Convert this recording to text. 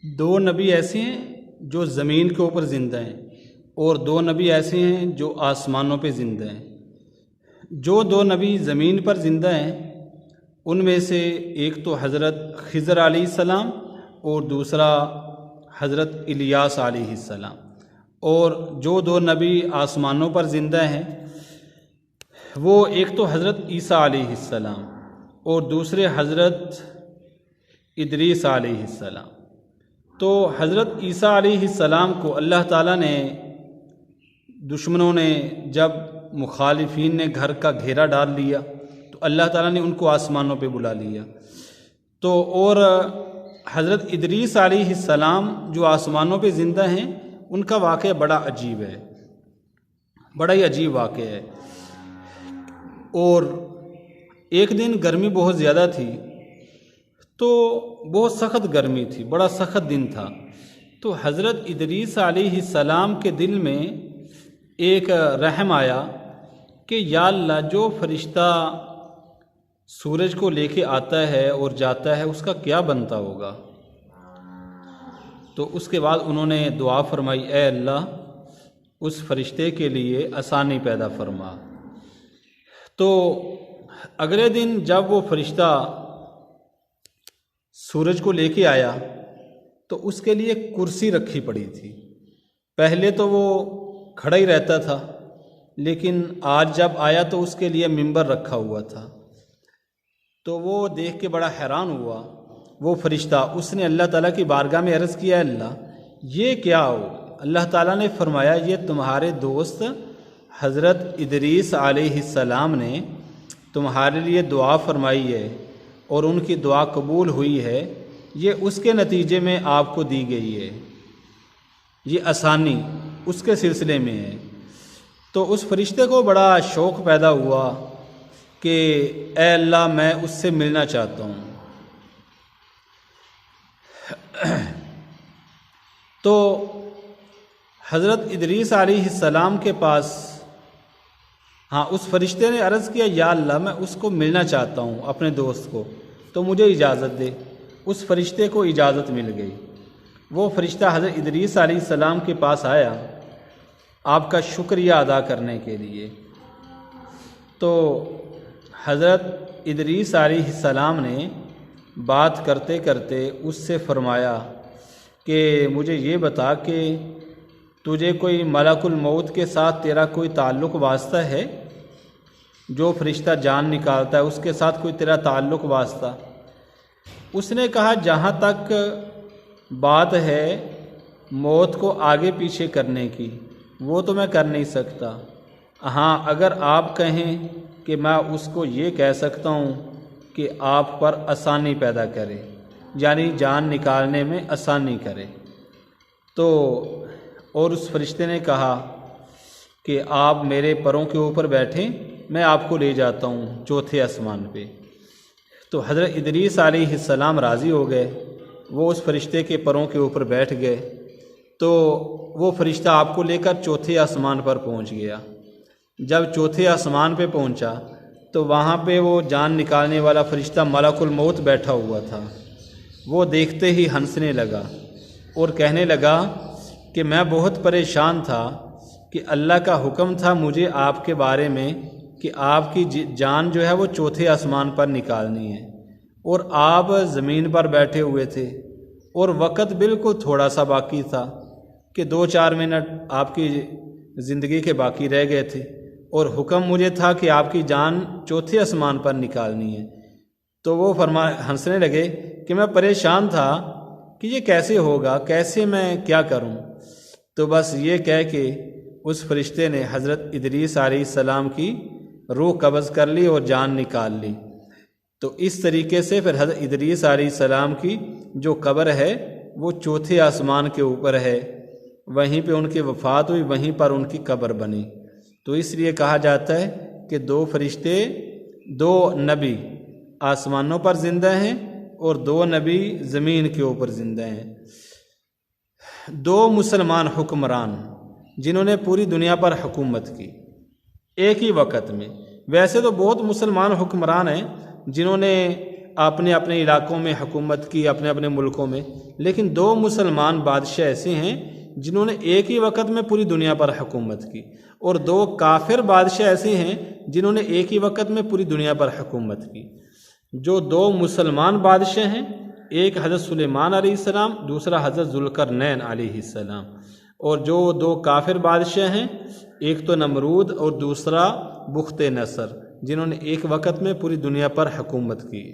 دو نبی ایسے ہیں جو زمین کے اوپر زندہ ہیں اور دو نبی ایسے ہیں جو آسمانوں پہ زندہ ہیں۔ جو دو نبی زمین پر زندہ ہیں ان میں سے ایک تو حضرت خضر علیہ السلام اور دوسرا حضرت الیاس علیہ السلام، اور جو دو نبی آسمانوں پر زندہ ہیں وہ ایک تو حضرت عیسیٰ علیہ السلام اور دوسرے حضرت ادریس علیہ السلام۔ تو حضرت عیسیٰ علیہ السلام کو اللہ تعالیٰ نے، دشمنوں نے جب مخالفین نے گھر کا گھیرا ڈال لیا تو اللہ تعالیٰ نے ان کو آسمانوں پہ بلا لیا۔ تو اور حضرت ادریس علیہ السلام جو آسمانوں پہ زندہ ہیں ان کا واقعہ بڑا عجیب ہے، بڑا ہی عجیب واقعہ ہے۔ اور ایک دن گرمی بہت زیادہ تھی، تو بہت سخت گرمی تھی، بڑا سخت دن تھا، تو حضرت ادریس علیہ السلام کے دل میں ایک رحم آیا کہ یا اللہ، جو فرشتہ سورج کو لے کے آتا ہے اور جاتا ہے اس کا کیا بنتا ہوگا۔ تو اس کے بعد انہوں نے دعا فرمائی، اے اللہ اس فرشتے کے لیے آسانی پیدا فرما۔ تو اگلے دن جب وہ فرشتہ سورج کو لے کے آیا تو اس کے لیے کرسی رکھی پڑی تھی۔ پہلے تو وہ کھڑا ہی رہتا تھا، لیکن آج جب آیا تو اس کے لیے ممبر رکھا ہوا تھا۔ تو وہ دیکھ کے بڑا حیران ہوا وہ فرشتہ، اس نے اللہ تعالیٰ کی بارگاہ میں عرض کیا، اللہ یہ کیا ہو؟ اللہ تعالیٰ نے فرمایا، یہ تمہارے دوست حضرت ادریس علیہ السلام نے تمہارے لیے دعا فرمائی ہے اور ان کی دعا قبول ہوئی ہے، یہ اس کے نتیجے میں آپ کو دی گئی ہے، یہ آسانی اس کے سلسلے میں ہے۔ تو اس فرشتے کو بڑا شوق پیدا ہوا کہ اے اللہ میں اس سے ملنا چاہتا ہوں۔ تو حضرت ادریس علیہ السلام کے پاس اس فرشتے نے عرض کیا، یا اللہ میں اس کو ملنا چاہتا ہوں اپنے دوست کو، تو مجھے اجازت دے۔ اس فرشتے کو اجازت مل گئی۔ وہ فرشتہ حضرت ادریس علیہ السلام کے پاس آیا آپ کا شکریہ ادا کرنے کے لیے۔ تو حضرت ادریس علیہ السلام نے بات کرتے کرتے اس سے فرمایا کہ مجھے یہ بتا کہ تجھے کوئی ملک الموت کے ساتھ تیرا کوئی تعلق واسطہ ہے؟ جو فرشتہ جان نکالتا ہے اس کے ساتھ کوئی تیرا تعلق واسطہ؟ اس نے کہا، جہاں تک بات ہے موت کو آگے پیچھے کرنے کی وہ تو میں کر نہیں سکتا، ہاں اگر آپ کہیں کہ میں اس کو یہ کہہ سکتا ہوں کہ آپ پر آسانی پیدا کرے، یعنی جان نکالنے میں آسانی کرے۔ تو اور اس فرشتے نے کہا کہ آپ میرے پروں کے اوپر بیٹھیں، میں آپ کو لے جاتا ہوں چوتھے آسمان پہ۔ تو حضرت ادریس علیہ السلام راضی ہو گئے، وہ اس فرشتے کے پروں کے اوپر بیٹھ گئے۔ تو وہ فرشتہ آپ کو لے کر چوتھے آسمان پر پہنچ گیا۔ جب چوتھے آسمان پہ پہنچا تو وہاں پہ وہ جان نکالنے والا فرشتہ ملک الموت بیٹھا ہوا تھا۔ وہ دیکھتے ہی ہنسنے لگا اور کہنے لگا کہ میں بہت پریشان تھا کہ اللہ کا حکم تھا مجھے آپ کے بارے میں کہ آپ کی جان جو ہے وہ چوتھے آسمان پر نکالنی ہے، اور آپ زمین پر بیٹھے ہوئے تھے اور وقت بالکل تھوڑا سا باقی تھا کہ 2-4 منٹ آپ کی زندگی کے باقی رہ گئے تھے، اور حکم مجھے تھا کہ آپ کی جان چوتھے آسمان پر نکالنی ہے۔ تو وہ ہنسنے لگے کہ میں پریشان تھا کہ یہ کیسے ہوگا، کیسے میں کیا کروں۔ تو بس یہ کہہ کے اس فرشتے نے حضرت ادریس علیہ السلام کی روح قبض کر لی اور جان نکال لی۔ تو اس طریقے سے پھر حضرت ادریس علیہ السلام کی جو قبر ہے وہ چوتھے آسمان کے اوپر ہے، وہیں پہ ان کی وفات ہوئی، وہیں پر ان کی قبر بنی۔ تو اس لیے کہا جاتا ہے کہ 2 فرشتے، 2 نبی آسمانوں پر زندہ ہیں اور 2 نبی زمین کے اوپر زندہ ہیں۔ 2 مسلمان حکمران جنہوں نے پوری دنیا پر حکومت کی ایک ہی وقت میں۔ ویسے تو بہت مسلمان حکمران ہیں جنہوں نے اپنے اپنے علاقوں میں حکومت کی، اپنے اپنے ملکوں میں، لیکن 2 مسلمان بادشاہ ایسے ہیں جنہوں نے ایک ہی وقت میں پوری دنیا پر حکومت کی، اور 2 کافر بادشاہ ایسے ہیں جنہوں نے ایک ہی وقت میں پوری دنیا پر حکومت کی۔ جو 2 مسلمان بادشاہ ہیں، ایک حضرت سلیمان علیہ السلام، دوسرا حضرت ذوالقرنین علیہ السلام، اور جو 2 کافر بادشاہ ہیں، ایک تو نمرود اور دوسرا بخت نصر، جنہوں نے ایک وقت میں پوری دنیا پر حکومت کی۔